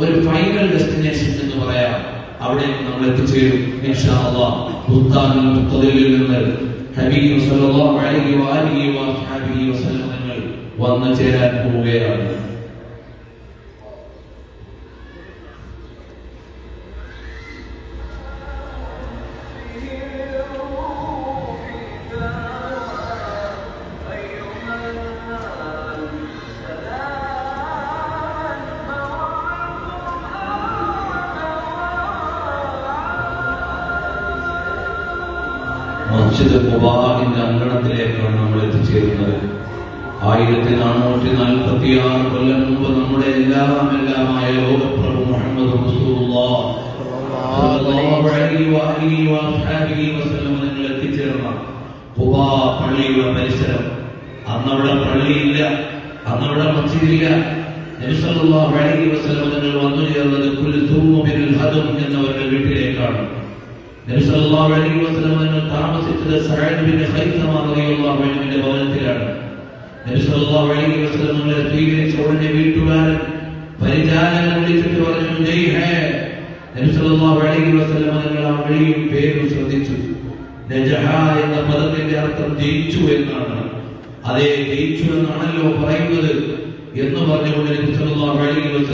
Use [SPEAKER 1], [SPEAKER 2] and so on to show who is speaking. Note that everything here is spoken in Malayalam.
[SPEAKER 1] ഒരു ഫൈനൽ ഡെസ്റ്റിനേഷൻ എന്ന് പറയാം. അവിടെ നമ്മൾ എത്തിച്ചേരും ഇൻഷാ അല്ലാഹ്. സുൽത്താനുൽ മുഖ്തദിറിൽ നിന്ന് ഹബീബ് സല്ലല്ലാഹു അലൈഹി വആലിഹി വസഹബിഹി വസല്ലം തങ്ങൾ വന്നു ചേരാൻ പോവുകയാണ്. മസ്ജിദ് ഖുബാഇന്റെ അങ്കണത്തിലേക്കാണ് നമ്മൾ എത്തിച്ചേരുന്നത്. 1446 കൊല്ലം മുമ്പ് നമ്മുടെ എല്ലാമായ ലോകപ്രഭു മുഹമ്മദ് റസൂലുള്ളാഹി സ്വല്ലല്ലാഹു അലൈഹി വസല്ലം നിങ്ങൾ എത്തിച്ചേർന്ന ഖുബാ പള്ളിയുടെ പരിസരം. അന്നവിടെ പള്ളിയില്ല, അന്നവിടെ മസ്ജിദില്ല. നബി സല്ലല്ലാഹു അലൈഹി വസല്ലം നിങ്ങൾ വന്നു ചേർന്നത് കുൽസൂം ബിൻ ഹദം എന്നവരുടെ വീട്ടിലേക്കാണ്. നബി സല്ലല്ലാഹു അലൈഹി വസല്ലം തങ്ങൾ താമസിച്ചത് സഅദ് ബിൻ ഖൈസമ റളിയല്ലാഹു അൻഹുവിന്റെ ഭവനത്തിലാണ്. നബി സല്ലല്ലാഹു അലൈഹി വസല്ലം തങ്ങളെ സ്വീകരിച്ച ഉടനെ വീട്ടുകാരൻ പരിചാരകനെ വിളിച്ചിട്ട് പറഞ്ഞു ജയ് ഹേ. നബി സല്ലല്ലാഹു അലൈഹി വസല്ലം തങ്ങൾ ആ വിളിയും പേരും ശ്രദ്ധിച്ചു. നജഹ എന്ന പദത്തിന്റെ അർത്ഥം ജയിച്ചു എന്നാണ്. അതേ ജയിച്ചു എന്നാണല്ലോ പറയുന്നത് എന്ന് പറഞ്ഞുകൊണ്ട് നബി സല്ലല്ലാഹു അലൈഹി വസല്ലം